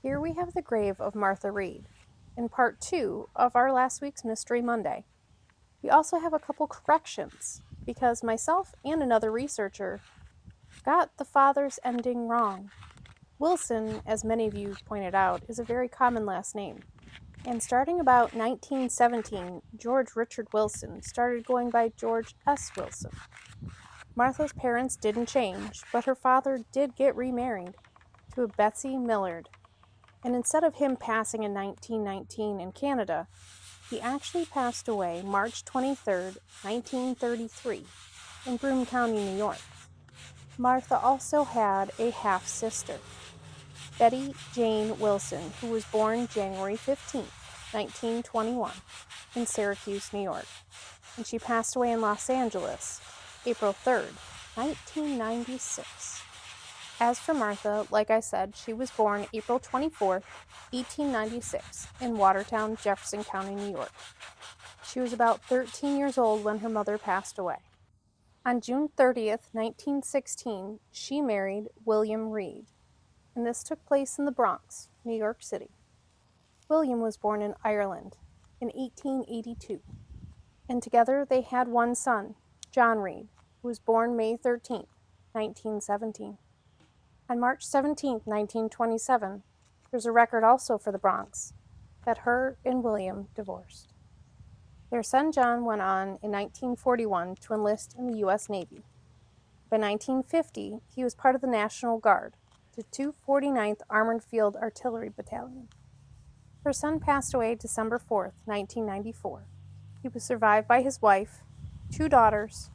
Here we have the grave of Martha Reed, in part 2 of our last week's Mystery Monday. We also have a couple corrections, because myself and another researcher got the father's ending wrong. Wilson, as many of you pointed out, is a very common last name. And starting about 1917, George Richard Wilson started going by George S. Wilson. Martha's parents didn't change, but her father did get remarried to a Betsy Millard. And instead of him passing in 1919 in Canada, he actually passed away March 23, 1933, in Broome County, New York. Martha also had a half-sister, Betty Jane Wilson, who was born January 15, 1921, in Syracuse, New York, and she passed away in Los Angeles, April 3, 1996. As for Martha, like I said, she was born April 24, 1896, in Watertown, Jefferson County, New York. She was about 13 years old when her mother passed away. On June 30th, 1916, she married William Reed, and this took place in the Bronx, New York City. William was born in Ireland in 1882, and together they had one son, John Reed, who was born May 13, 1917. On March 17, 1927, there's a record also for the Bronx that her and William divorced. Their son John went on in 1941 to enlist in the U.S. Navy. By 1950, he was part of the National Guard, the 249th Armored Field Artillery Battalion. Her son passed away December 4, 1994. He was survived by his wife, 2 daughters,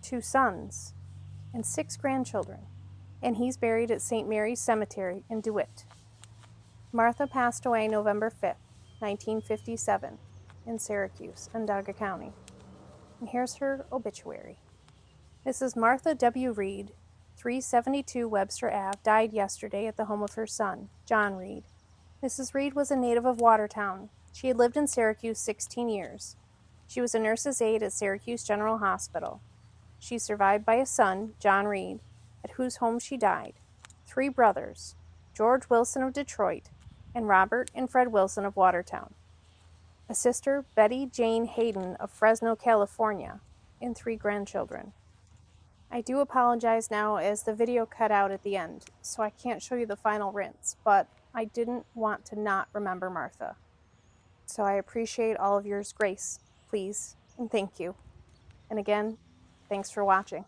2 sons, and 6 grandchildren, and he's buried at St. Mary's Cemetery in DeWitt. Martha passed away November 5, 1957, in Syracuse, Onondaga County. And here's her obituary. Mrs. Martha W. Reed, 372 Webster Ave, died yesterday at the home of her son, John Reed. Mrs. Reed was a native of Watertown. She had lived in Syracuse 16 years. She was a nurse's aide at Syracuse General Hospital. She's survived by a son, John Reed, at whose home she died, 3 brothers, George Wilson of Detroit, and Robert and Fred Wilson of Watertown, a sister, Betty Jane Hayden of Fresno, California, and 3 grandchildren. I do apologize now as the video cut out at the end, so I can't show you the final rinse, but I didn't want to not remember Martha. So I appreciate all of yours grace, please, and thank you. And again, thanks for watching.